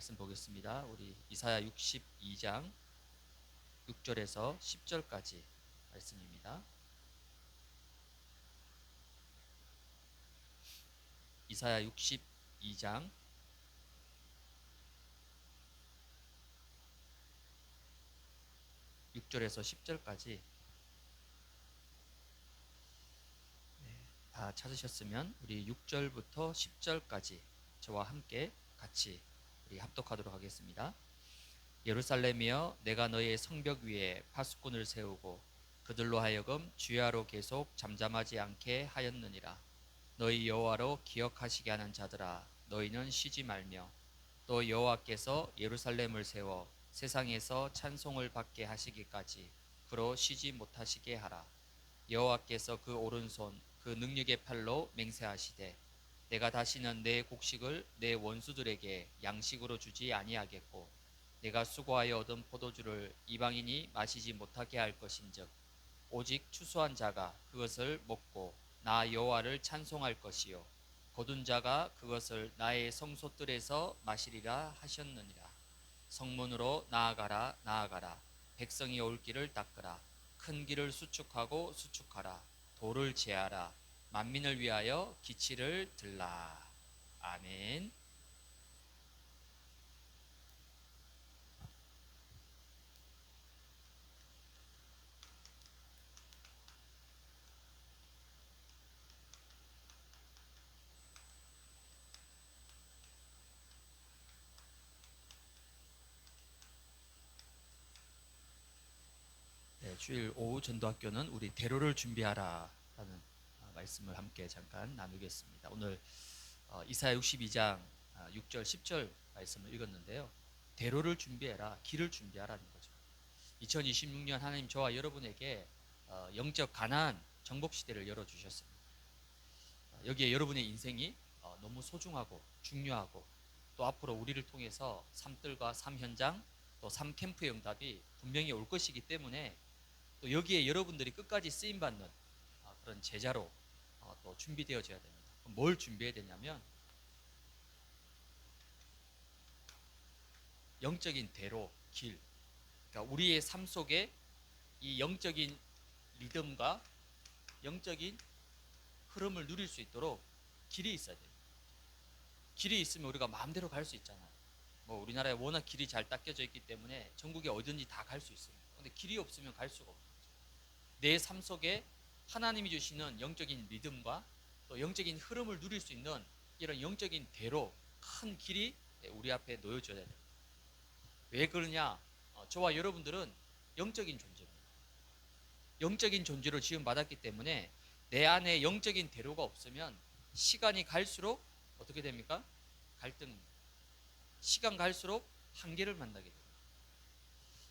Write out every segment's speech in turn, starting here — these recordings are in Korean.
말씀 보겠습니다. 우리 이사야 62장 6절에서 10절까지 말씀입니다. 이사야 62장 6절에서 10절까지 다 찾으셨으면 우리 6절부터 10절까지 저와 함께 같이 우리 합독하도록 하겠습니다. 예루살렘이여, 내가 너희의 성벽 위에 파수꾼을 세우고 그들로 하여금 주야로 계속 잠잠하지 않게 하였느니라. 너희 여호와로 기억하시게 하는 자들아, 너희는 쉬지 말며 또 여호와께서 예루살렘을 세워 세상에서 찬송을 받게 하시기까지 그로 쉬지 못하시게 하라. 여호와께서 그 오른손 그 능력의 팔로 맹세하시되 내가 다시는 내 곡식을 내 원수들에게 양식으로 주지 아니하겠고 내가 수고하여 얻은 포도주를 이방인이 마시지 못하게 할 것인즉 오직 추수한 자가 그것을 먹고 나 여호와를 찬송할 것이요 거둔 자가 그것을 나의 성소뜰에서 마시리라 하셨느니라. 성문으로 나아가라 나아가라. 백성이 올 길을 닦으라. 큰 길을 수축하고 수축하라. 돌을 제하라. 만민을 위하여 기치를 들라. 아멘. 네, 주일 오후 전도학교는 우리 대로를 준비하라 라는 말씀을 함께 잠깐 나누겠습니다. 오늘 이사야 62장 6절 10절 말씀을 읽었는데요. 대로를 준비해라, 길을 준비하라는 거죠. 2026년 하나님 저와 여러분에게 영적 가나안 정복 시대를 열어주셨습니다. 여기에 여러분의 인생이 너무 소중하고 중요하고 또 앞으로 우리를 통해서 삶들과 삶 현장 또 삶 캠프의 응답이 분명히 올 것이기 때문에 또 여기에 여러분들이 끝까지 쓰임받는 그런 제자로 또 준비되어져야 됩니다. 뭘 준비해야 되냐면 영적인 대로, 길, 그러니까 우리의 삶 속에 이 영적인 리듬과 영적인 흐름을 누릴 수 있도록 길이 있어야 돼요. 길이 있으면 우리가 마음대로 갈 수 있잖아요. 뭐 우리나라에 워낙 길이 잘 닦여져 있기 때문에 전국에 어디든지 다 갈 수 있습니다. 근데 길이 없으면 갈 수가 없어요. 내 삶 속에 하나님이 주시는 영적인 리듬과 또 영적인 흐름을 누릴 수 있는 이런 영적인 대로 큰 길이 우리 앞에 놓여져야 됩니다. 왜 그러냐? 저와 여러분들은 영적인 존재입니다. 영적인 존재로 지음받았기 때문에 내 안에 영적인 대로가 없으면 시간이 갈수록 어떻게 됩니까? 갈등입니다. 시간 갈수록 한계를 만나게 됩니다.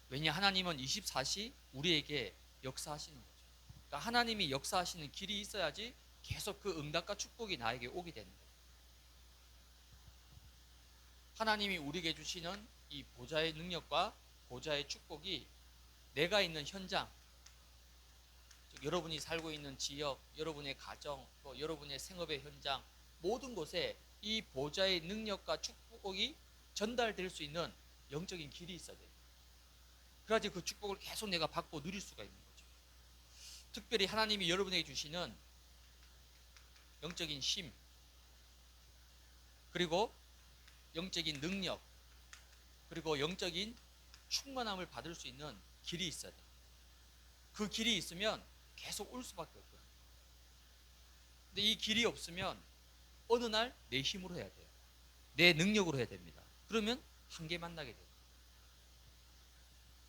왜냐? 하나님은 24시 우리에게 역사하시는 거죠. 그러니까 하나님이 역사하시는 길이 있어야지 계속 그 응답과 축복이 나에게 오게 되는 거예요. 하나님이 우리에게 주시는 이 보좌의 능력과 보좌의 축복이 내가 있는 현장, 즉 여러분이 살고 있는 지역, 여러분의 가정, 또 여러분의 생업의 현장 모든 곳에 이 보좌의 능력과 축복이 전달될 수 있는 영적인 길이 있어야 돼요. 그래야지 그 축복을 계속 내가 받고 누릴 수가 있는 거죠. 특별히 하나님이 여러분에게 주시는 영적인 힘, 그리고 영적인 능력, 그리고 영적인 충만함을 받을 수 있는 길이 있어야 돼요. 그 길이 있으면 계속 올 수밖에 없거든요. 근데 이 길이 없으면 어느 날 내 힘으로 해야 돼요. 내 능력으로 해야 됩니다. 그러면 한계 만나게 돼요.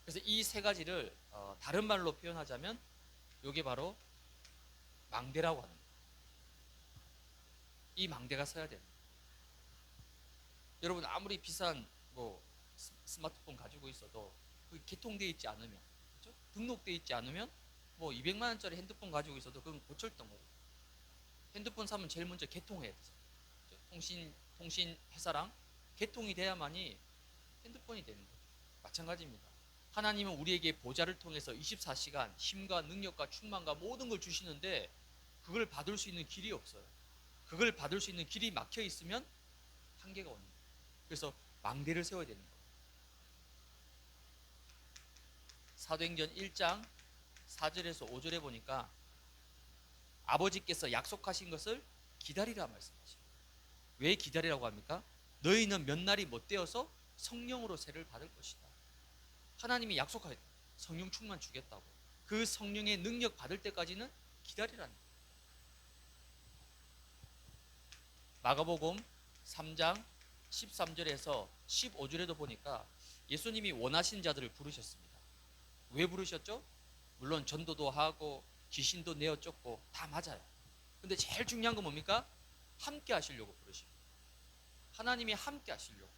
그래서 이 세 가지를 다른 말로 표현하자면 이게 바로 망대라고 하는 거예요. 이 망대가 서야 됩니다. 여러분 아무리 비싼 뭐 스마트폰 가지고 있어도 그 개통되어 있지 않으면, 그렇죠? 등록되어 있지 않으면 뭐 200만 원짜리 핸드폰 가지고 있어도 그건 고철덩어리. 핸드폰 사면 제일 먼저 개통해야 되죠. 그렇죠? 통신 회사랑 개통이 돼야만이 핸드폰이 되는 거죠. 마찬가지입니다. 하나님은 우리에게 보좌를 통해서 24시간 힘과 능력과 충만과 모든 걸 주시는데 그걸 받을 수 있는 길이 없어요. 그걸 받을 수 있는 길이 막혀 있으면 한계가 오는 거예요. 그래서 망대를 세워야 되는 거예요. 사도행전 1장 4절에서 5절에 보니까 아버지께서 약속하신 것을 기다리라 말씀하십니다. 왜 기다리라고 합니까? 너희는 몇 날이 못 되어서 성령으로 세를 받을 것이다. 하나님이 약속하였다. 성령 충만 주겠다고. 그 성령의 능력 받을 때까지는 기다리라는 거예요. 마가복음 3장 13절에서 15절에도 보니까 예수님이 원하신 자들을 부르셨습니다. 왜 부르셨죠? 물론 전도도 하고 귀신도 내어 쫓고 다 맞아요. 근데 제일 중요한 건 뭡니까? 함께 하시려고 부르십니다. 하나님이 함께 하시려고.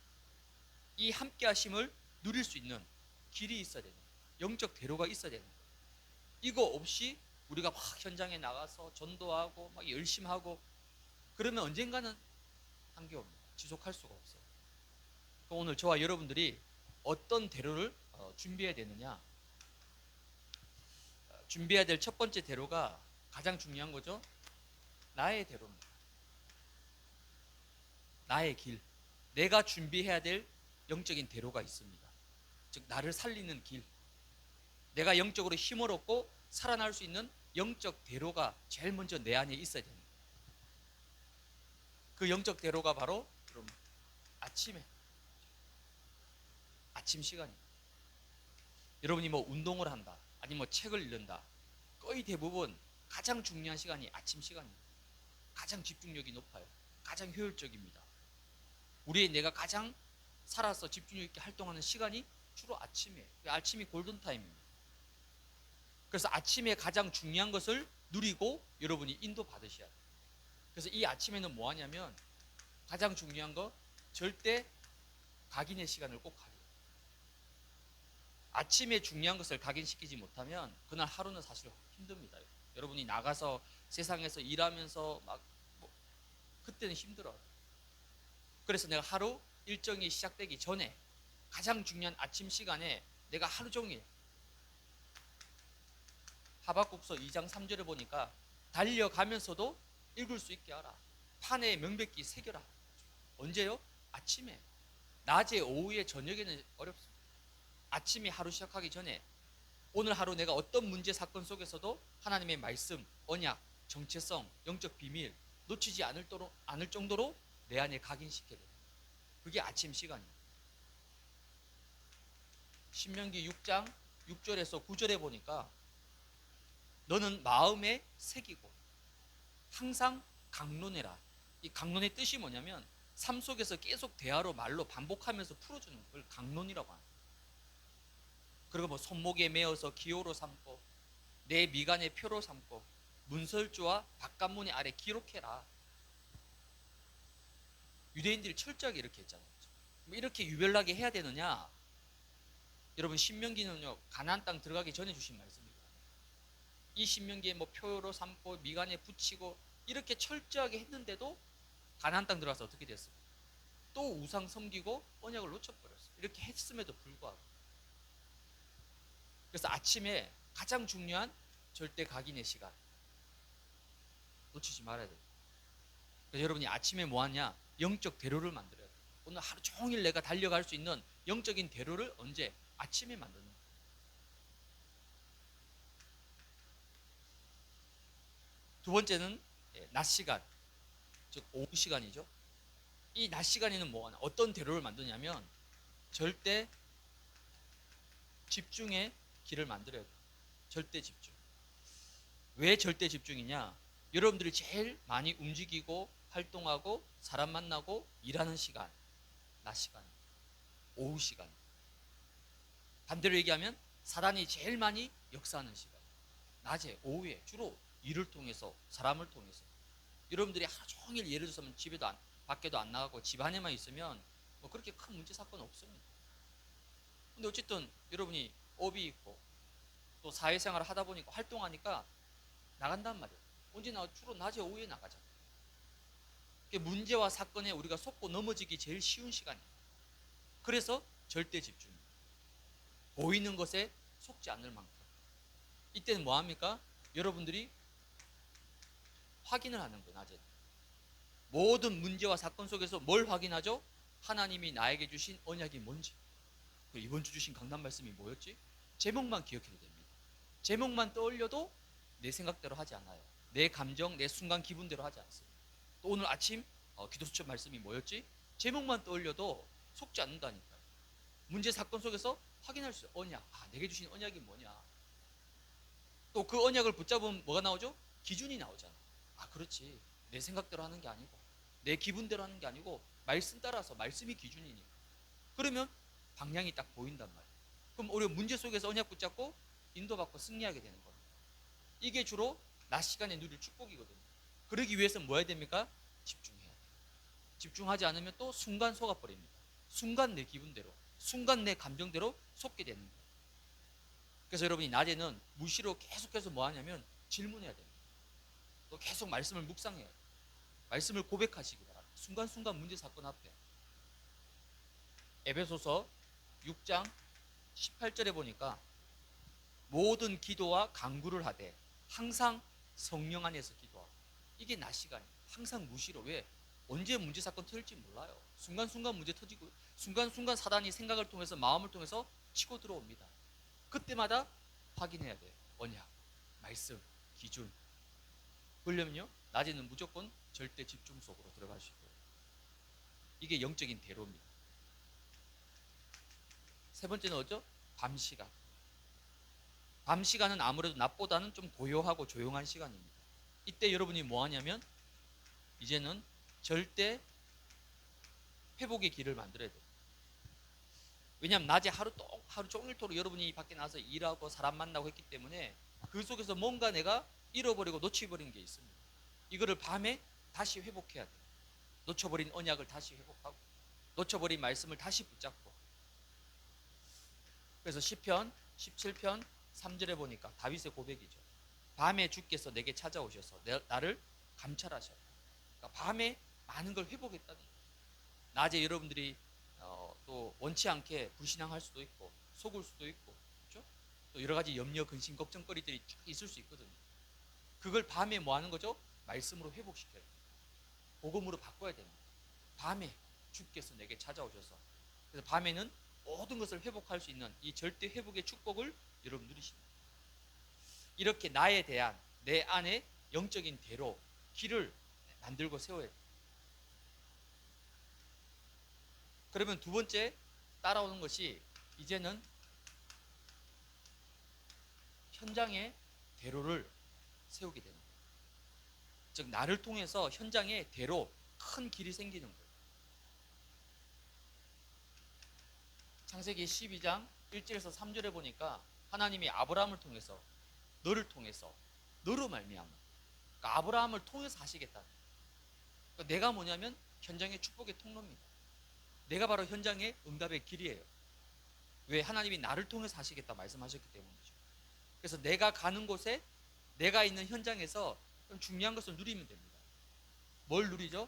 이 함께 하심을 누릴 수 있는 길이 있어야 되는 거예요. 영적 대로가 있어야 되는 거예요. 이거 없이 우리가 막 현장에 나가서 전도하고 막 열심히 하고 그러면 언젠가는 한계 옵니다. 지속할 수가 없어요. 오늘 저와 여러분들이 어떤 대로를 준비해야 되느냐? 준비해야 될 첫 번째 대로가 가장 중요한 거죠. 나의 대로입니다. 나의 길. 내가 준비해야 될 영적인 대로가 있습니다. 즉 나를 살리는 길. 내가 영적으로 힘을 얻고 살아날 수 있는 영적 대로가 제일 먼저 내 안에 있어야 됩니다. 그 영적 대로가 바로 그럼 아침 시간입니다. 여러분이 뭐 운동을 한다, 아니면 뭐 책을 읽는다, 거의 대부분 가장 중요한 시간이 아침 시간입니다. 가장 집중력이 높아요. 가장 효율적입니다. 내가 가장 살아서 집중력 있게 활동하는 시간이 주로 아침이에요. 아침이 골든타임입니다. 그래서 아침에 가장 중요한 것을 누리고 여러분이 인도받으셔야 돼요. 그래서 이 아침에는 뭐 하냐면 가장 중요한 거 절대 각인의 시간을 꼭 가져요. 아침에 중요한 것을 각인시키지 못하면 그날 하루는 사실 힘듭니다. 여러분이 나가서 세상에서 일하면서 그때는 힘들어요. 그래서 내가 하루 일정이 시작되기 전에 가장 중요한 아침 시간에 내가 하루 종일 하박국서 2장 3절을 보니까 달려가면서도 읽을 수 있게 하라. 판에 명백히 새겨라. 언제요? 아침에. 낮에, 오후에, 저녁에는 어렵습니다. 아침에 하루 시작하기 전에 오늘 하루 내가 어떤 문제 사건 속에서도 하나님의 말씀, 언약, 정체성, 영적 비밀 놓치지 않을 정도로 내 안에 각인시켜야 돼요. 그게 아침 시간이에요. 신명기 6장 6절에서 9절에 보니까 너는 마음에 새기고 항상 강론해라. 이 강론의 뜻이 뭐냐면 삶 속에서 계속 대화로 말로 반복하면서 풀어주는 걸 강론이라고 합니다. 그리고 뭐 손목에 메어서 기호로 삼고 내 미간에 표로 삼고 문설주와 바깥문의 아래 기록해라. 유대인들이 철저하게 이렇게 했잖아요. 이렇게 유별나게 해야 되느냐? 여러분 신명기는요 가나안 땅 들어가기 전에 주신 말씀이거든요. 이 신명기에 뭐 표로 삼고 미간에 붙이고 이렇게 철저하게 했는데도 가나안 땅 들어가서 어떻게 됐어요? 또 우상 섬기고 언약을 놓쳐버렸어요. 이렇게 했음에도 불구하고. 그래서 아침에 가장 중요한 절대 각인의 시간 놓치지 말아야 돼요. 그래서 여러분이 아침에 뭐 하냐? 영적 대로를 만들어야 돼요. 오늘 하루 종일 내가 달려갈 수 있는 영적인 대로를 언제? 아침에 만드는 거예요. 두 번째는 낮 시간, 즉 오후 시간이죠. 이 낮 시간에는 뭐 하나? 어떤 대로를 만드냐면 절대 집중의 길을 만들어야 돼요. 절대 집중. 왜 절대 집중이냐? 여러분들이 제일 많이 움직이고 활동하고 사람 만나고 일하는 시간, 낮 시간, 오후 시간. 반대로 얘기하면 사단이 제일 많이 역사하는 시간, 낮에, 오후에 주로 일을 통해서, 사람을 통해서. 여러분들이 하루 종일 예를 들어서 집에도 밖에도 안 나가고 집 안에만 있으면 뭐 그렇게 큰 문제 사건 없습니다. 근데 어쨌든 여러분이 업이 있고 또 사회생활을 하다 보니까 활동하니까 나간단 말이에요. 언제나 주로 낮에 오후에 나가잖아요. 문제와 사건에 우리가 속고 넘어지기 제일 쉬운 시간이에요. 그래서 절대 집중. 보이는 것에 속지 않을 만큼. 이때는 뭐 합니까? 여러분들이 확인을 하는 거예요. 낮에 모든 문제와 사건 속에서 뭘 확인하죠? 하나님이 나에게 주신 언약이 뭔지, 이번 주 주신 강단 말씀이 뭐였지? 제목만 기억해도 됩니다. 제목만 떠올려도 내 생각대로 하지 않아요. 내 감정, 내 순간 기분대로 하지 않습니다. 또 오늘 아침 기도 수첩 말씀이 뭐였지? 제목만 떠올려도 속지 않는다니까요. 문제 사건 속에서 확인할 수 있어요. 언약. 내게 주신 언약이 뭐냐. 또 그 언약을 붙잡으면 뭐가 나오죠? 기준이 나오잖아. 그렇지. 내 생각대로 하는 게 아니고 내 기분대로 하는 게 아니고 말씀 따라서 말씀이 기준이니까. 그러면 방향이 딱 보인단 말이에요. 그럼 우리가 문제 속에서 언약 붙잡고 인도받고 승리하게 되는 겁니다. 이게 주로 낮 시간에 누릴 축복이거든요. 그러기 위해서는 뭐 해야 됩니까? 집중해야 돼요. 집중하지 않으면 또 순간 속아버립니다. 순간 내 기분대로, 순간 내 감정대로 속게 되는 거예요. 그래서 여러분이 낮에는 무시로 계속해서 뭐 하냐면 질문해야 됩니다. 또 계속 말씀을 묵상해야 돼요. 말씀을 고백하시기 바랍니다. 순간순간 문제 사건 앞에. 에베소서 6장 18절에 보니까 모든 기도와 간구를 하되 항상 성령 안에서 기도하고. 이게 낮 시간이에요. 항상 무시로. 왜? 언제 문제 사건 터질지 몰라요. 순간순간 문제 터지고 순간순간 사단이 생각을 통해서 마음을 통해서 치고 들어옵니다. 그때마다 확인해야 돼요. 언약, 말씀, 기준. 그러려면요 낮에는 무조건 절대 집중 속으로 들어가시고. 이게 영적인 대로입니다. 세 번째는 어쩌? 밤 시간. 밤 시간은 아무래도 낮보다는 좀 고요하고 조용한 시간입니다. 이때 여러분이 뭐 하냐면 이제는 절대 회복의 길을 만들어야 돼요. 왜냐하면 낮에 하루 종일토록 여러분이 밖에 나가서 일하고 사람 만나고 했기 때문에 그 속에서 뭔가 내가 잃어버리고 놓쳐버린 게 있습니다. 이거를 밤에 다시 회복해야 돼요. 놓쳐버린 언약을 다시 회복하고 놓쳐버린 말씀을 다시 붙잡고. 그래서 시편 17편 3절에 보니까 다윗의 고백이죠. 밤에 주께서 내게 찾아오셔서 나를 감찰하셔요. 그러니까 밤에 많은 걸 회복했다는 거예요. 낮에 여러분들이 또 원치 않게 불신앙할 수도 있고 속을 수도 있고, 그렇죠? 또 여러 가지 염려, 근심, 걱정거리들이 쭉 있을 수 있거든요. 그걸 밤에 뭐 하는 거죠? 말씀으로 회복시켜요. 복음으로 바꿔야 됩니다. 밤에 주께서 내게 찾아오셔서. 그래서 밤에는 모든 것을 회복할 수 있는 이 절대 회복의 축복을 여러분 누리십니다. 이렇게 나에 대한 내 안에 영적인 대로 길을 만들고 세워야 돼요. 그러면 두 번째 따라오는 것이 이제는 현장의 대로를 세우게 되는 거예요. 즉 나를 통해서 현장의 대로 큰 길이 생기는 거예요. 창세기 12장 1절에서 3절에 보니까 하나님이 아브라함을 통해서 너를 통해서 너로 말미암아, 그러니까 아브라함을 통해서 하시겠다. 그러니까 내가 뭐냐면 현장의 축복의 통로입니다. 내가 바로 현장의 응답의 길이에요. 왜? 하나님이 나를 통해서 하시겠다 말씀하셨기 때문이죠. 그래서 내가 가는 곳에, 내가 있는 현장에서 좀 중요한 것을 누리면 됩니다. 뭘 누리죠?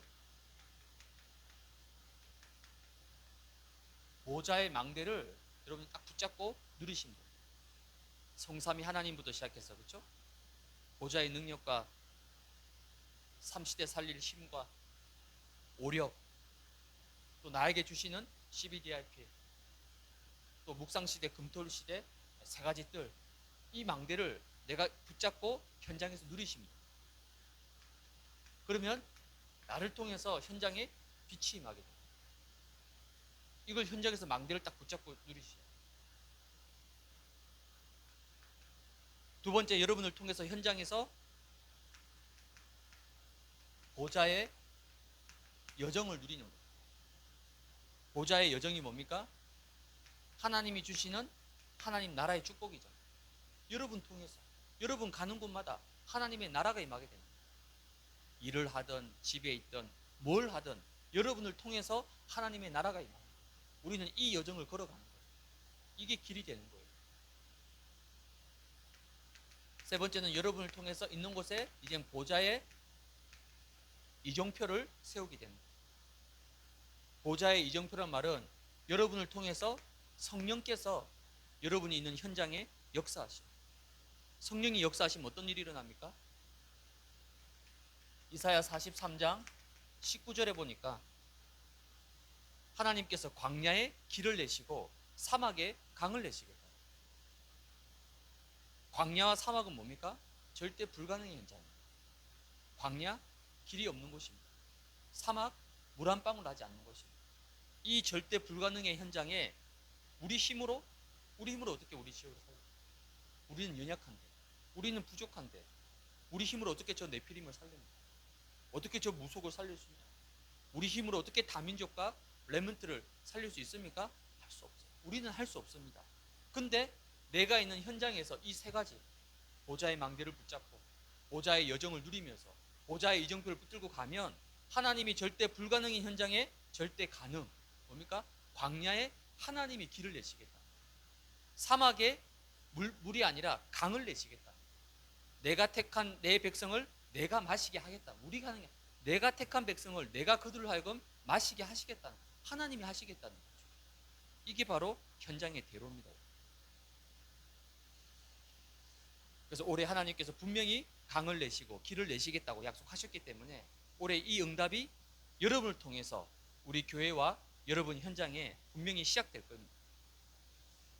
보좌의 망대를 여러분이 딱 붙잡고 누리시면 됩니다. 성삼위 하나님부터 시작해서, 그렇죠? 보좌의 능력과 삼시대 살릴 힘과 오력, 또 나에게 주시는 CBDRP, 또 묵상시대, 금토일시대 세 가지 뜰, 이 망대를 내가 붙잡고 현장에서 누리십니다. 그러면 나를 통해서 현장에 빛이 임하게 됩니다. 이걸 현장에서 망대를 딱 붙잡고 누리시죠. 두 번째, 여러분을 통해서 현장에서 보좌의 여정을 누리는 거예요. 보좌의 여정이 뭡니까? 하나님이 주시는 하나님 나라의 축복이죠. 여러분 통해서, 여러분 가는 곳마다 하나님의 나라가 임하게 됩니다. 일을 하든 집에 있든 뭘 하든 여러분을 통해서 하나님의 나라가 임합니다. 우리는 이 여정을 걸어가는 거예요. 이게 길이 되는 거예요. 세 번째는 여러분을 통해서 있는 곳에 이제 보좌의 이정표를 세우게 됩니다. 보좌의 이정표란 말은 여러분을 통해서 성령께서 여러분이 있는 현장에 역사하십니다. 성령이 역사하시면 어떤 일이 일어납니까? 이사야 43장 19절에 보니까 하나님께서 광야에 길을 내시고 사막에 강을 내시겠다. 광야와 사막은 뭡니까? 절대 불가능의 현장입니다. 광야, 길이 없는 곳입니다. 사막, 물 한 방울 나지 않는 곳입니다. 이 절대 불가능의 현장에 우리 힘으로 어떻게 우리 지역을 살려? 우리는 연약한데, 우리는 부족한데, 우리 힘으로 어떻게 저 네피림을 살립니까? 어떻게 저 무속을 살릴 수 있냐? 우리 힘으로 어떻게 다민족과 레몬트를 살릴 수 있습니까? 할 수 없어요. 우리는 할 수 없습니다. 근데 내가 있는 현장에서 이 세 가지, 보좌의 망대를 붙잡고 보좌의 여정을 누리면서 보좌의 이정표를 붙들고 가면 하나님이 절대 불가능인 현장에 절대 가능. 뭡니까? 광야에 하나님이 길을 내시겠다. 사막에 물이 아니라 강을 내시겠다. 내가 택한 내 백성을 내가 마시게 하겠다. 우리가 하는 게 내가 택한 백성을 내가 그들을 하여금 마시게 하시겠다는, 하나님이 하시겠다는 거죠. 이게 바로 현장의 대로입니다. 그래서 올해 하나님께서 분명히 강을 내시고 길을 내시겠다고 약속하셨기 때문에 올해 이 응답이 여러분을 통해서 우리 교회와 여러분 현장에 분명히 시작될 겁니다.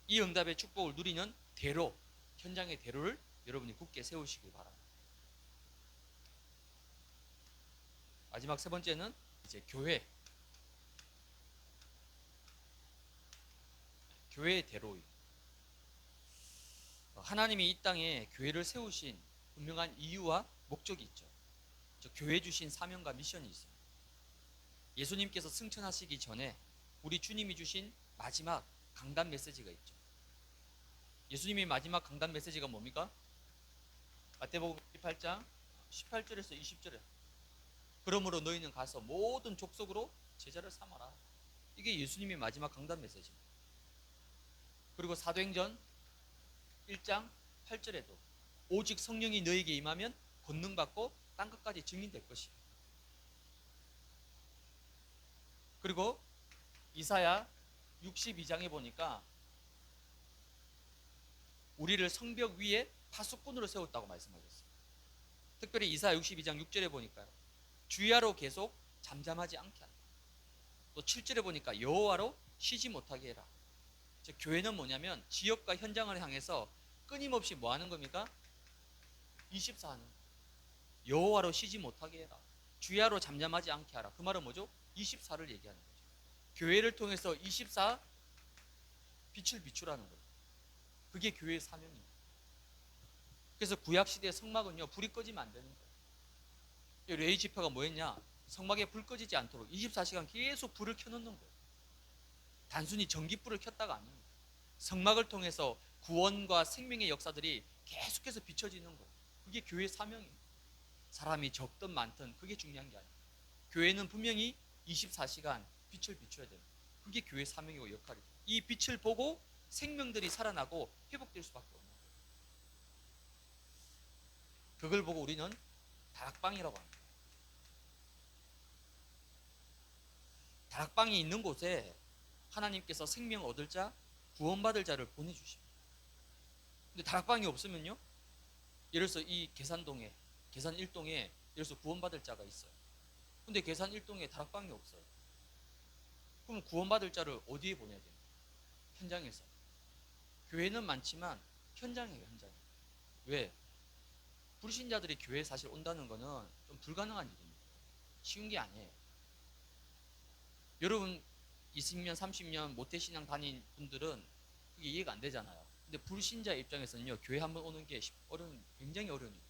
이 응답의 축복을 누리는 대로, 현장의 대로를 여러분이 굳게 세우시기 바랍니다. 마지막 세 번째는 이제 교회의 대로입니다. 하나님이 이 땅에 교회를 세우신 분명한 이유와 목적이 있죠. 교회 주신 사명과 미션이 있습니다. 예수님께서 승천하시기 전에 우리 주님이 주신 마지막 강단 메시지가 있죠. 예수님의 마지막 강단 메시지가 뭡니까? 마태복음 18장 18절에서 20절에 그러므로 너희는 가서 모든 족속으로 제자를 삼아라. 이게 예수님의 마지막 강단 메시지입니다. 그리고 사도행전 1장 8절에도 오직 성령이 너에게 임하면 권능 받고 땅 끝까지 증인될 것이다. 그리고 이사야 62장에 보니까 우리를 성벽 위에 파수꾼으로 세웠다고 말씀하셨어요. 특별히 이사야 62장 6절에 보니까요, 주야로 계속 잠잠하지 않게 한다. 또 7절에 보니까 여호와로 쉬지 못하게 해라. 즉 교회는 뭐냐면 지역과 현장을 향해서 끊임없이 뭐 하는 겁니까? 24하는 여호와로 쉬지 못하게 해라. 주야로 잠잠하지 않게 하라. 그 말은 뭐죠? 24를 얘기하는 거죠. 교회를 통해서 24 빛을 비추라는 거죠. 그게 교회의 사명입니다. 그래서 구약시대의 성막은요, 불이 꺼지면 안 되는 거예요. 레위 지파가 뭐 했냐? 성막에 불 꺼지지 않도록 24시간 계속 불을 켜놓는 거예요. 단순히 전기불을 켰다가 아닙니다. 성막을 통해서 구원과 생명의 역사들이 계속해서 비춰지는 거예요. 그게 교회의 사명이에요. 사람이 적든 많든 그게 중요한 게 아니에요. 교회는 분명히 24시간 빛을 비춰야 됩니다. 그게 교회의 사명이고 역할이죠. 이 빛을 보고 생명들이 살아나고 회복될 수밖에 없는 거예요. 그걸 보고 우리는 다락방이라고 합니다. 다락방이 있는 곳에 하나님께서 생명 얻을 자, 구원받을 자를 보내주십니다. 근데 다락방이 없으면요, 예를 들어서 이 계산 1동에 예를 들어서 구원받을 자가 있어요. 근데 계산 1동에 다락방이 없어요. 그럼 구원받을 자를 어디에 보내야 됩니까? 현장에서. 교회는 많지만 현장이에요, 현장. 왜? 불신자들이 교회에 사실 온다는 거는 좀 불가능한 일입니다. 쉬운 게 아니에요. 여러분 20년, 30년 모태신앙 다닌 분들은 그게 이해가 안 되잖아요. 근데 불신자 입장에서는요, 교회 한번 오는 게 굉장히 어려운 일이에요.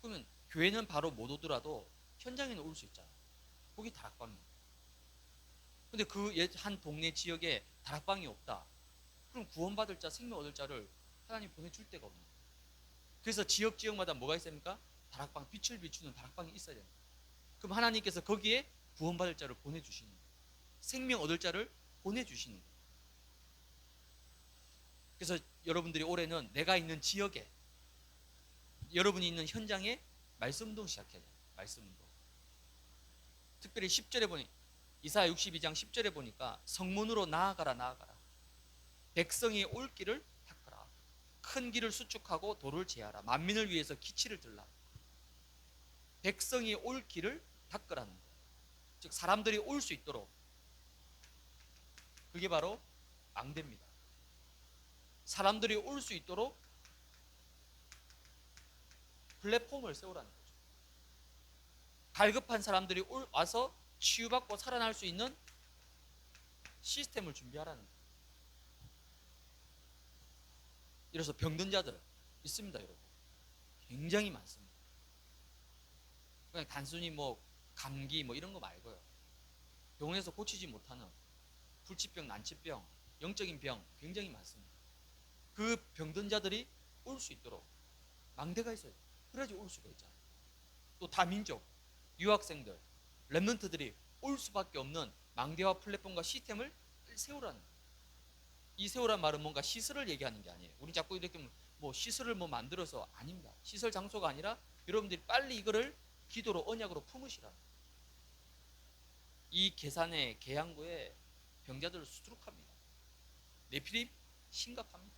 그러면 교회는 바로 못 오더라도 현장에는 올 수 있잖아요. 거기 다락방입니다. 근데 그 한 동네 지역에 다락방이 없다. 그럼 구원받을 자, 생명 얻을 자를 하나님 보내줄 데가 없는 거예요. 그래서 지역마다 뭐가 있습니까? 다락방, 빛을 비추는 다락방이 있어야 됩니다. 그럼 하나님께서 거기에 구원받을 자를 보내주시는 거예요. 생명 얻을 자를 보내주시는 거예요. 그래서 여러분들이 올해는 내가 있는 지역에, 여러분이 있는 현장에 말씀운동 시작해야 돼요. 말씀운동. 특별히 10절에 보니 이사야 62장 10절에 보니까 성문으로 나아가라. 백성이 올 길을 닦아라. 큰 길을 수축하고 도를 제하라. 만민을 위해서 기치를 들라. 백성이 올 길을 닦으라는 거예요. 즉 사람들이 올 수 있도록 그게 바로 망대입니다. 사람들이 올 수 있도록 플랫폼을 세우라는 거죠. 갈급한 사람들이 와서 치유받고 살아날 수 있는 시스템을 준비하라는 거예요. 이래서 병든 자들 있습니다, 여러분. 굉장히 많습니다. 그냥 단순히 뭐 감기 뭐 이런 거 말고요. 병원에서 고치지 못하는 불치병, 난치병, 영적인 병 굉장히 많습니다. 그 병든 자들이 올 수 있도록 망대가 있어야 돼요. 그래야지 올 수가 있잖아요. 또 다민족, 유학생들, 랩런트들이 올 수밖에 없는 망대와 플랫폼과 시스템을 세우라는 거예요. 이 세우란 말은 뭔가 시설을 얘기하는 게 아니에요. 우리 자꾸 이렇게 뭐 시설을 뭐 만들어서 아닙니다. 시설 장소가 아니라 여러분들이 빨리 이거를 기도로 언약으로 품으시라. 이 계산의 계양구에 병자들을 수두룩합니다. 네피림 심각합니다.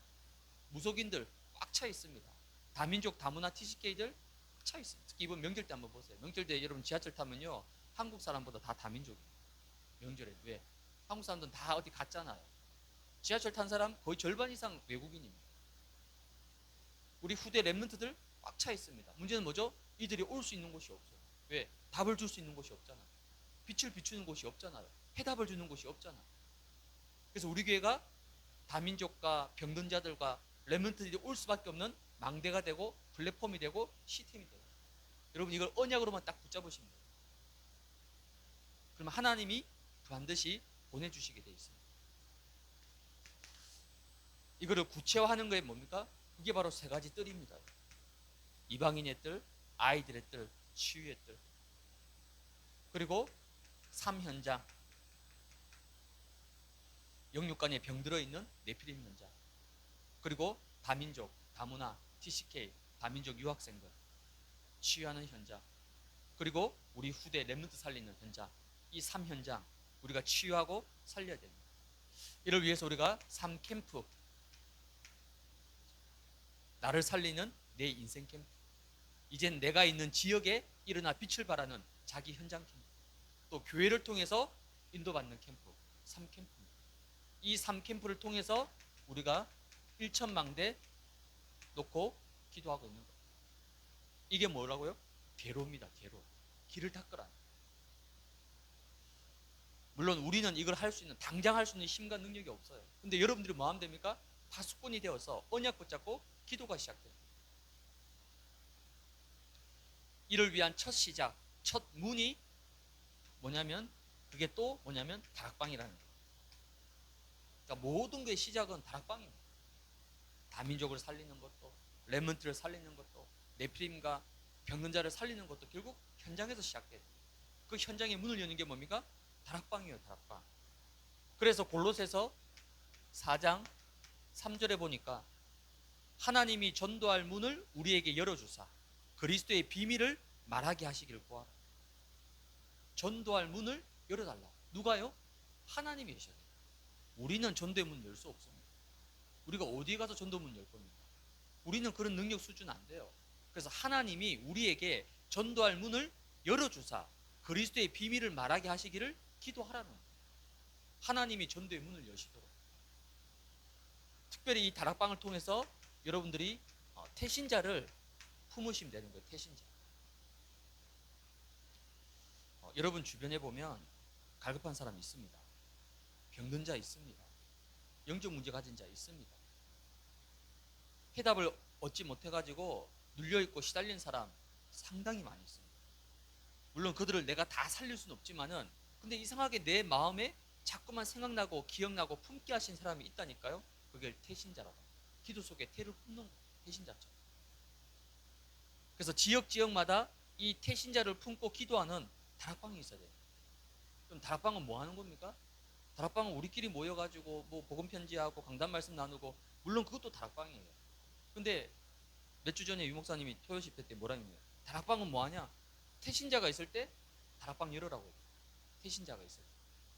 무속인들 꽉 차 있습니다. 다민족 다문화 TCK들 꽉 차 있습니다. 특히 이번 명절 때 한번 보세요. 명절 때 여러분 지하철 타면요, 한국 사람보다 다 다민족이에요. 명절에. 왜? 한국 사람들은 다 어디 갔잖아요. 지하철 탄 사람 거의 절반 이상 외국인입니다. 우리 후대 랩런트들 꽉 차 있습니다. 문제는 뭐죠? 이들이 올 수 있는 곳이 없어요. 왜? 답을 줄 수 있는 곳이 없잖아요. 빛을 비추는 곳이 없잖아요. 해답을 주는 곳이 없잖아요. 그래서 우리 교회가 다민족과 병든 자들과 랩런트들이 올 수밖에 없는 망대가 되고 플랫폼이 되고 시스템이 돼요. 여러분 이걸 언약으로만 딱 붙잡으시면 돼요. 그럼 하나님이 반드시 보내주시게 돼 있습니다. 이거를 구체화하는 거에 뭡니까? 그게 바로 세 가지 뜰입니다. 이방인의 뜰, 아이들의 뜰, 치유의 뜰. 그리고 삶 현장, 영육간에 병들어 있는 네피림 현장. 그리고 다민족, 다문화, TCK, 다민족 유학생들 치유하는 현장. 그리고 우리 후대 랩런트 살리는 현장. 이 3현장 우리가 치유하고 살려야 됩니다. 이를 위해서 우리가 3캠프, 나를 살리는 내 인생 캠프, 이젠 내가 있는 지역에 일어나 빛을 발하는 자기 현장 캠프, 또 교회를 통해서 인도받는 캠프, 3캠프입니다. 이 3캠프를 통해서 우리가 1천망대 놓고 기도하고 있는 거예요. 이게 뭐라고요? 계로입니다. 계로. 길을 닦으라는. 물론 우리는 이걸 할 수 있는, 당장 할 수 있는 힘과 능력이 없어요. 근데 여러분들이 뭐 하면 됩니까? 파수꾼이 되어서 언약 붙잡고 기도가 시작돼요. 이를 위한 첫 시작, 첫 문이 뭐냐면, 그게 또 뭐냐면 다락방이라는 거예요. 그러니까 모든 게 시작은 다락방입니다. 다민족을 살리는 것도, 랩런트를 살리는 것도, 네피림과 병든 자를 살리는 것도 결국 현장에서 시작돼요. 그 현장의 문을 여는 게 뭡니까? 다락방이에요. 다락방. 그래서 골로새서 4장 3절에 보니까 하나님이 전도할 문을 우리에게 열어주사 그리스도의 비밀을 말하게 하시기를 구하라. 전도할 문을 열어달라. 누가요? 하나님이 계셔야 돼요. 우리는 전도의 문을 열 수 없습니다. 우리가 어디 가서 전도 문을 열 겁니까? 우리는 그런 능력 수준 안 돼요. 그래서 하나님이 우리에게 전도할 문을 열어주사 그리스도의 비밀을 말하게 하시기를 기도하라는 거예요. 하나님이 전도의 문을 여시도록. 특별히 이 다락방을 통해서 여러분들이 태신자를 품으시면 되는 거예요. 태신자. 여러분 주변에 보면 갈급한 사람이 있습니다. 병든 자 있습니다. 영적 문제 가진 자 있습니다. 해답을 얻지 못해가지고 눌려있고 시달린 사람 상당히 많이 있습니다. 물론 그들을 내가 다 살릴 수는 없지만은, 근데 이상하게 내 마음에 자꾸만 생각나고 기억나고 품게 하신 사람이 있다니까요. 그게 태신자라고. 기도 속에 태를 품는 거예요. 태신자처럼. 그래서 지역마다 이 태신자를 품고 기도하는 다락방이 있어야 돼요. 그럼 다락방은 뭐 하는 겁니까? 다락방은 우리끼리 모여가지고 뭐 복음 편지하고 강단 말씀 나누고, 물론 그것도 다락방이에요. 근데 몇 주 전에 유 목사님이 토요 집회 때 뭐라 했냐면, 다락방은 뭐 하냐? 태신자가 있을 때 다락방 열어라고 해요. 태신자가 있을 때.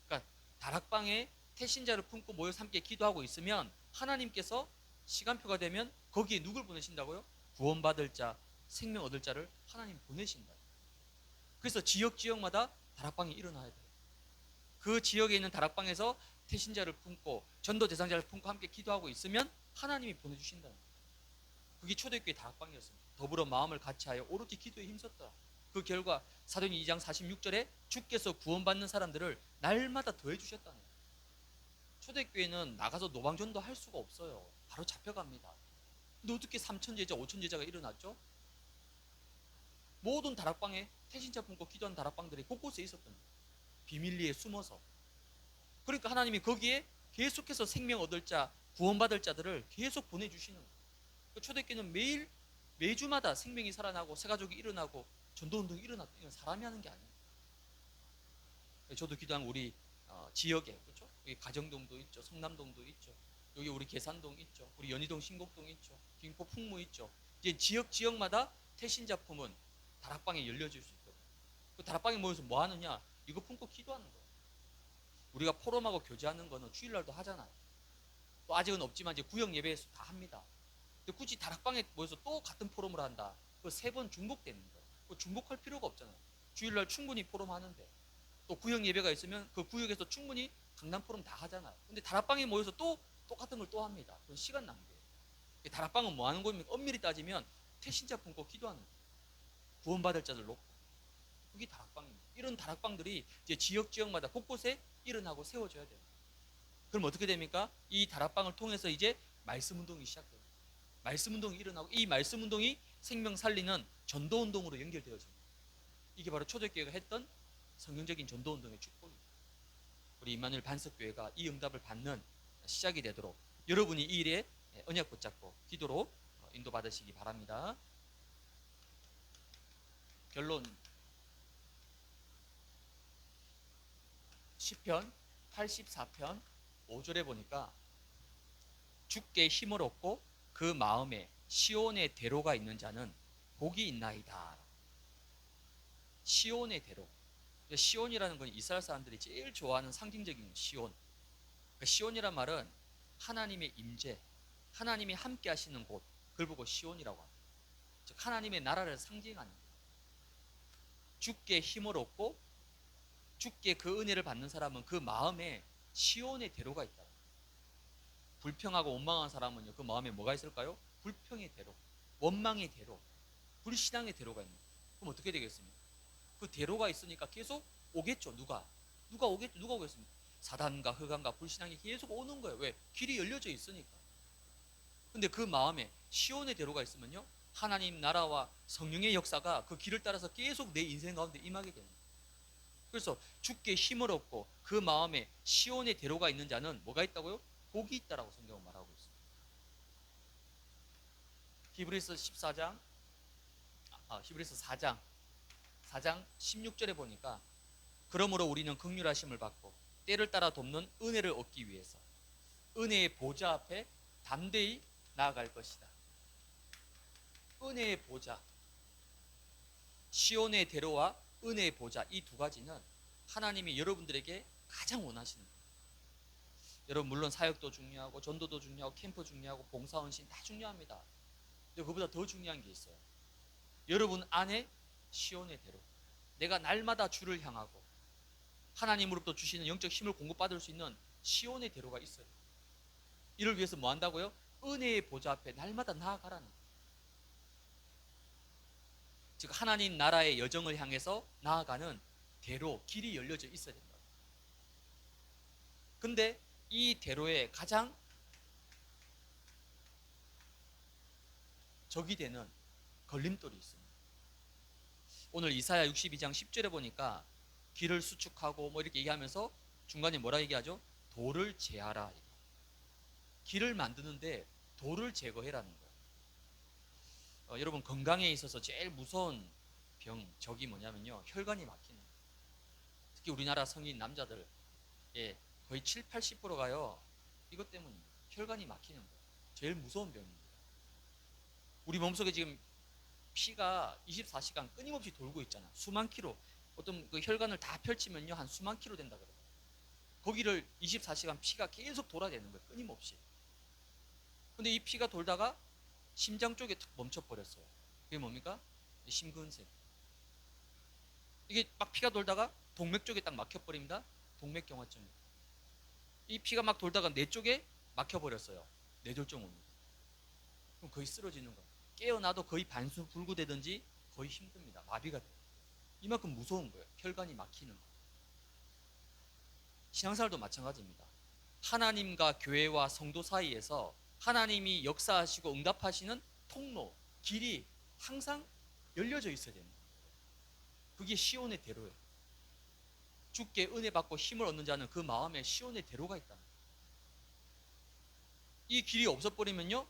그러니까 다락방에 태신자를 품고 모여서 함께 기도하고 있으면 하나님께서 시간표가 되면 거기에 누굴 보내신다고요? 구원받을 자, 생명 얻을 자를 하나님 보내신다. 그래서 지역마다 다락방이 일어나야 돼요. 그 지역에 있는 다락방에서 태신자를 품고 전도 대상자를 품고 함께 기도하고 있으면 하나님이 보내주신다는 거예요. 그게 초대교회 다락방이었습니다. 더불어 마음을 같이하여 오롯이 기도에 힘썼다. 그 결과 사도행전 2장 46절에 주께서 구원받는 사람들을 날마다 더해 주셨다는 거예요. 초대교회는 나가서 노방전도 할 수가 없어요. 바로 잡혀갑니다. 근데 어떻게 3천 제자, 5천 제자가 일어났죠? 모든 다락방에 태신자 품고 기도하는 다락방들이 곳곳에 있었던 거예요. 비밀리에 숨어서. 그러니까 하나님이 거기에 계속해서 생명 얻을 자, 구원받을 자들을 계속 보내주시는 거예요. 초대교회는 매주마다 생명이 살아나고 새가족이 일어나고 전도운동이 일어났던 이건 사람이 하는 게 아니에요. 저도 기도한 우리 지역에, 그렇죠? 여기 가정동도 있죠, 성남동도 있죠, 여기 우리 계산동 있죠, 우리 연희동 신곡동 있죠, 김포 풍무 있죠. 이제 지역마다 태신자 품은 다락방에 열려질 수 있거든요. 그 다락방에 모여서 뭐 하느냐? 이거 품고 기도하는 거예요. 우리가 포럼하고 교제하는 거는 주일날도 하잖아요. 또 아직은 없지만 이제 구역 예배에서 다 합니다. 근데 굳이 다락방에 모여서 또 같은 포럼을 한다. 그 3번 중복되는 거예요. 그 중복할 필요가 없잖아요. 주일날 충분히 포럼 하는데 또 구역 예배가 있으면 그 구역에서 충분히 강남 포럼 다 하잖아요. 근데 다락방에 모여서 또 똑같은 걸 또 합니다. 그건 시간 낭비예요. 다락방은 뭐 하는 겁니까? 엄밀히 따지면 태신자 품고 기도하는 거예요. 구원받을 자들 놓고. 그게 다락방입니다. 이런 다락방들이 이제 지역마다 곳곳에 일어나고 세워져야 돼요. 그럼 어떻게 됩니까? 이 다락방을 통해서 이제 말씀 운동이 시작돼요. 말씀 운동이 일어나고 이 말씀 운동이 생명 살리는 전도 운동으로 연결되어집니다. 이게 바로 초대교회가 했던 성경적인 전도 운동의 축복입니다. 우리 임마누엘 반석교회가 이 응답을 받는 시작이 되도록 여러분이 이 일에 언약 붙잡고 기도로 인도받으시기 바랍니다. 결론, 시편 84편 5절에 보니까 주께 힘을 얻고 그 마음에 시온의 대로가 있는 자는 복이 있나이다. 시온의 대로. 시온이라는 건 이스라엘 사람들이 제일 좋아하는 상징적인 시온. 시온이란 말은 하나님의 임재, 하나님이 함께 하시는 곳, 그걸 보고 시온이라고 합니다. 즉 하나님의 나라를 상징하는 거예요. 주께 힘을 얻고 주께 그 은혜를 받는 사람은 그 마음에 시온의 대로가 있다. 불평하고 원망한 사람은요, 그 마음에 뭐가 있을까요? 불평의 대로, 원망의 대로, 불신앙의 대로가 있는 거예요. 그럼 어떻게 되겠습니까? 그 대로가 있으니까 계속 오겠죠. 누가 오겠죠? 누가 오겠습니까? 사단과 흑암과 불신앙이 계속 오는 거예요. 왜? 길이 열려져 있으니까. 근데 그 마음에 시온의 대로가 있으면요, 하나님 나라와 성령의 역사가 그 길을 따라서 계속 내 인생 가운데 임하게 되는 거예요. 그래서 주께 힘을 얻고 그 마음에 시온의 대로가 있는 자는 뭐가 있다고요? 복이 있다라고 성경은 말하고 있습니다. 히브리서 4장 16절에 보니까 그러므로 우리는 긍휼하심을 받고 때를 따라 돕는 은혜를 얻기 위해서 은혜의 보좌 앞에 담대히 나아갈 것이다. 은혜의 보좌, 시온의 대로와 은혜의 보좌, 이 두 가지는 하나님이 여러분들에게 가장 원하시는 거예요. 여러분 물론 사역도 중요하고 전도도 중요하고 캠프 중요하고 봉사헌신 다 중요합니다. 근데 그보다 더 중요한 게 있어요. 여러분 안에 시온의 대로, 내가 날마다 주를 향하고 하나님으로부터 주시는 영적 힘을 공급받을 수 있는 시온의 대로가 있어요. 이를 위해서 뭐 한다고요? 은혜의 보좌 앞에 날마다 나아가라는 거예요. 즉 하나님 나라의 여정을 향해서 나아가는 대로, 길이 열려져 있어야 된다. 근데 이 대로에 가장 적이 되는 걸림돌이 있습니다. 오늘 이사야 62장 10절에 보니까 길을 수축하고 뭐 이렇게 얘기하면서 중간에 뭐라 얘기하죠? 돌을 제하라. 길을 만드는데 돌을 제거해라는 거예요. 여러분 건강에 있어서 제일 무서운 적이 뭐냐면요, 혈관이 막히는 거예요. 특히 우리나라 성인 남자들 거의 7, 80%가요 이것 때문입니다. 혈관이 막히는 거예요. 제일 무서운 병입니다. 우리 몸속에 지금 피가 24시간 끊임없이 돌고 있잖아. 수만 킬로. 어떤 그 혈관을 다 펼치면요 한 수만 킬로 된다 그래요. 거기를 24시간 피가 계속 돌아대는 거예요. 끊임없이. 근데 이 피가 돌다가 심장 쪽에 탁 멈춰버렸어요. 그게 뭡니까? 심근색. 이게 막 피가 돌다가 동맥 쪽에 딱 막혀버립니다. 동맥경화증. 이 피가 막 돌다가 뇌 쪽에 막혀버렸어요. 뇌졸중 옵니다. 그럼 거의 쓰러지는 거예요. 깨어나도 거의 반수불구되든지 거의 힘듭니다. 마비가 돼요. 이만큼 무서운 거예요. 혈관이 막히는 거. 신앙생활도 마찬가지입니다. 하나님과 교회와 성도 사이에서 하나님이 역사하시고 응답하시는 통로, 길이 항상 열려져 있어야 됩니다. 그게 시온의 대로예요. 주께 은혜 받고 힘을 얻는 자는 그 마음에 시온의 대로가 있다. 이 길이 없어버리면요,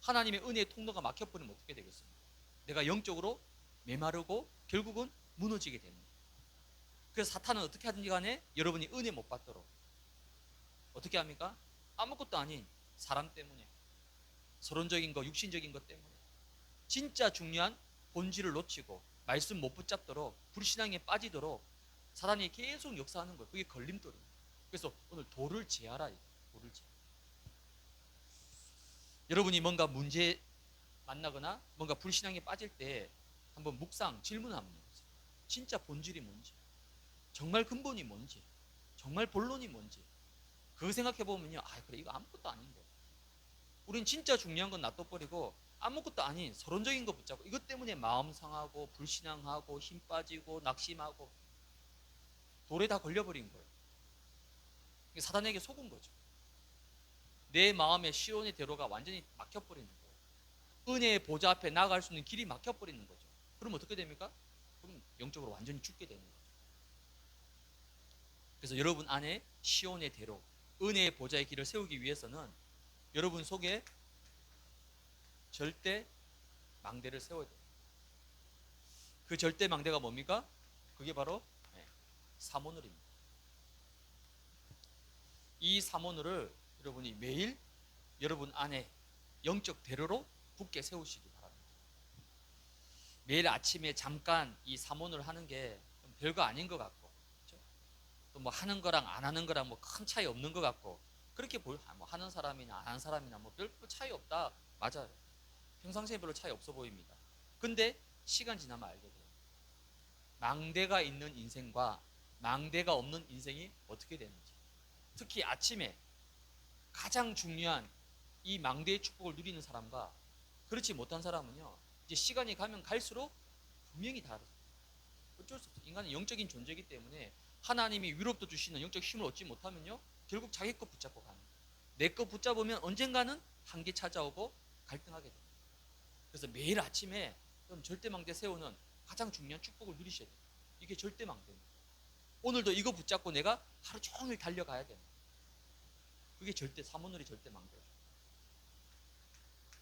하나님의 은혜의 통로가 막혀버리면 어떻게 되겠습니까? 내가 영적으로 메마르고 결국은 무너지게 됩니다. 그래서 사탄은 어떻게 하든지 간에 여러분이 은혜 못 받도록 어떻게 합니까? 아무것도 아닌 사람 때문에, 서론적인 것, 육신적인 것 때문에 진짜 중요한 본질을 놓치고 말씀 못 붙잡도록 불신앙에 빠지도록 사단이 계속 역사하는 거예요. 그게 걸림돌입니다. 그래서 오늘 도를 제하라. 도를 제하라. 여러분이 뭔가 문제 만나거나 뭔가 불신앙에 빠질 때 한번 묵상, 질문 한번 해보세요. 진짜 본질이 뭔지, 정말 근본이 뭔지, 정말 본론이 뭔지 그거 생각해보면요, 아 그래 이거 아무것도 아닌 거예요. 우린 진짜 중요한 건 놔둬버리고 아무것도 아닌 서론적인 거 붙잡고 이것 때문에 마음 상하고 불신앙하고 힘 빠지고 낙심하고 돌에 다 걸려버린 거예요. 사단에게 속은 거죠. 내 마음의 시온의 대로가 완전히 막혀버리는 거예요. 은혜의 보좌 앞에 나아갈 수 있는 길이 막혀버리는 거죠. 그럼 어떻게 됩니까? 그럼 영적으로 완전히 죽게 되는 거죠. 그래서 여러분 안에 시온의 대로, 은혜의 보좌의 길을 세우기 위해서는 여러분 속에 절대 망대를 세워야 돼요. 그 절대 망대가 뭡니까? 그게 바로 사모늘입니다. 이 사모늘을 여러분이 매일 여러분 안에 영적 대로로 굳게 세우시기 바랍니다. 매일 아침에 잠깐 이 사모늘 하는 게 좀 별거 아닌 것 같고, 그렇죠? 또 뭐 하는 거랑 안 하는 거랑 뭐 큰 차이 없는 것 같고, 그렇게 뭐 하는 사람이나 안 하는 사람이나 뭐 별 차이 없다. 맞아요. 평상시에 별로 차이 없어 보입니다. 근데 시간 지나면 알게 돼요. 망대가 있는 인생과 망대가 없는 인생이 어떻게 되는지. 특히 아침에 가장 중요한 이 망대의 축복을 누리는 사람과 그렇지 못한 사람은요, 이제 시간이 가면 갈수록 분명히 다르죠. 어쩔 수 없어요. 인간은 영적인 존재이기 때문에 하나님이 위로부터 주시는 영적 힘을 얻지 못하면요, 결국 자기 것 붙잡고 가는 거예요. 내 것 붙잡으면 언젠가는 한계 찾아오고 갈등하게 됩니다. 그래서 매일 아침에 절대망대 세우는 가장 중요한 축복을 누리셔야 돼요. 이게 절대망대입니다. 오늘도 이거 붙잡고 내가 하루 종일 달려가야 됩니다. 그게 사모늘이 절대망대예요.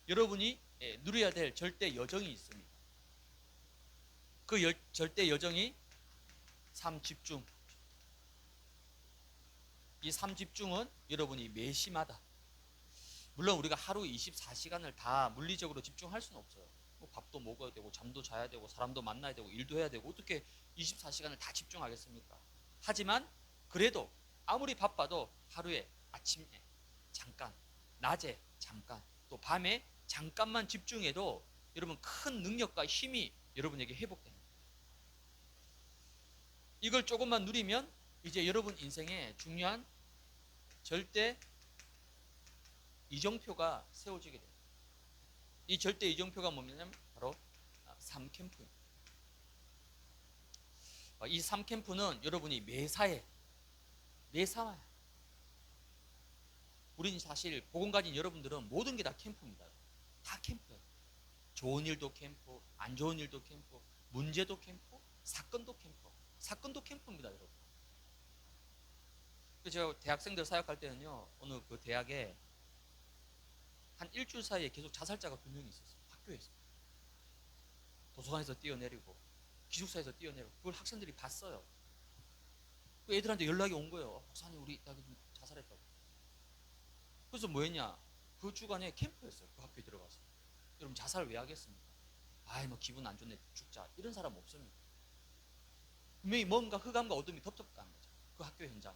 여러분이 누려야 될 절대 여정이 있습니다. 그 절대 여정이 삶집중. 이 삶집중은 여러분이 매시마다, 물론 우리가 하루 24시간을 다 물리적으로 집중할 수는 없어요. 뭐 밥도 먹어야 되고 잠도 자야 되고 사람도 만나야 되고 일도 해야 되고 어떻게 24시간을 다 집중하겠습니까? 하지만 그래도 아무리 바빠도 하루에 아침에 잠깐, 낮에 잠깐, 또 밤에 잠깐만 집중해도 여러분 큰 능력과 힘이 여러분에게 회복됩니다. 이걸 조금만 누리면 이제 여러분 인생에 중요한 절대 이정표가 세워지게 됩니다. 이 절대 이정표가 뭐냐면 바로 3캠프입니다. 이 3캠프는 여러분이 매사에 우리는 사실 복음 가진 여러분들은 모든 게 다 캠프입니다. 다 캠프예요. 좋은 일도 캠프, 안 좋은 일도 캠프, 문제도 캠프, 사건도 캠프. 사건도 캠프입니다, 여러분. 제가 대학생들 사역할 때는요, 어느 그 대학에 한 일주일 사이에 계속 자살자가 2명이 있었어요. 학교에서. 도서관에서 뛰어내리고 기숙사에서 뛰어내리고 그걸 학생들이 봤어요. 그 애들한테 연락이 온 거예요. 목사님 우리 자살했다고. 그래서 뭐 했냐, 그 주간에 캠프였어요. 그 학교에 들어가서. 여러분 자살 왜 하겠습니까? 아이 뭐 기분 안 좋네 죽자, 이런 사람 없습니다. 분명히 뭔가 흑암과 어둠이 덮덮다는 거죠. 그 학교 현장.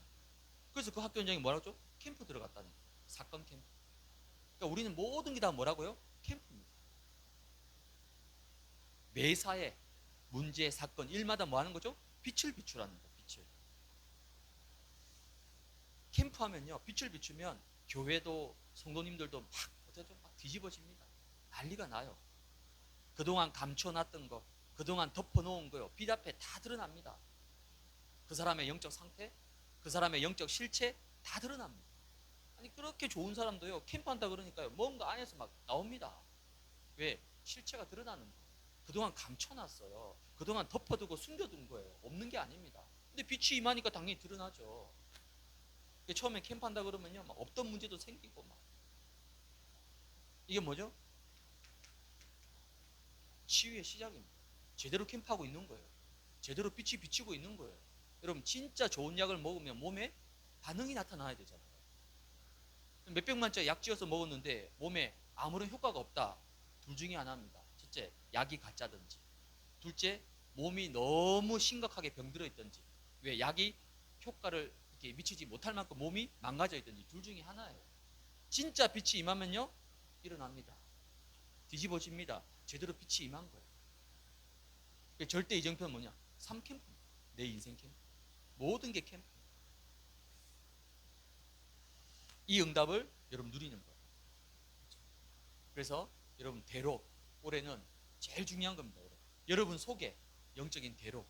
그래서 그 학교 현장이 뭐라고 했죠? 캠프 들어갔다는 거예요. 사건 캠프. 그러니까 우리는 모든 게 다 뭐라고요? 캠프입니다. 매사에 문제, 사건, 일마다 뭐 하는 거죠? 빛을 비추라는 거예요. 빛을. 캠프하면요, 빛을 비추면 교회도 성도님들도 막 어쨌든 막 뒤집어집니다. 난리가 나요. 그동안 감춰놨던 거, 그동안 덮어놓은 거요, 빛 앞에 다 드러납니다. 그 사람의 영적 상태, 그 사람의 영적 실체 다 드러납니다. 아니 그렇게 좋은 사람도요, 캠프한다 그러니까요, 뭔가 안에서 막 나옵니다. 왜? 실체가 드러나는 거예요. 그동안 감춰놨어요. 그동안 덮어두고 숨겨둔 거예요. 없는 게 아닙니다. 근데 빛이 임하니까 당연히 드러나죠. 처음에 캠프한다 그러면요, 막 없던 문제도 생기고 막. 이게 뭐죠? 치유의 시작입니다. 제대로 캠프하고 있는 거예요. 제대로 빛이 비치고 있는 거예요. 여러분 진짜 좋은 약을 먹으면 몸에 반응이 나타나야 되잖아요. 몇백만짜리 약 지어서 먹었는데 몸에 아무런 효과가 없다. 둘 중에 하나입니다. 첫째, 약이 가짜든지. 둘째, 몸이 너무 심각하게 병들어 있든지. 왜? 약이 효과를 이렇게 미치지 못할 만큼 몸이 망가져 있든지. 둘 중에 하나예요. 진짜 빛이 임하면요, 일어납니다. 뒤집어집니다. 제대로 빛이 임한 거예요. 절대 이정표는 뭐냐? 3캠프. 내 인생 캠프. 모든 게 캠프. 이 응답을 여러분 누리는 거예요. 그래서 여러분 대로, 올해는 제일 중요한 겁니다. 여러분 속에 영적인 대로,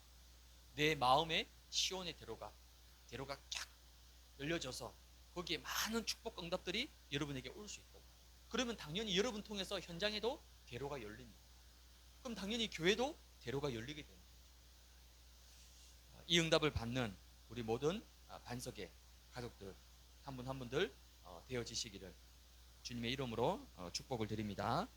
내 마음의 시온의 대로가 쫙 열려져서 거기에 많은 축복 응답들이 여러분에게 올 수 있고, 그러면 당연히 여러분 통해서 현장에도 대로가 열립니다. 그럼 당연히 교회도 대로가 열리게 됩니다. 이 응답을 받는 우리 모든 반석의 가족들 한 분 한 분들 되어지시기를 주님의 이름으로 축복을 드립니다.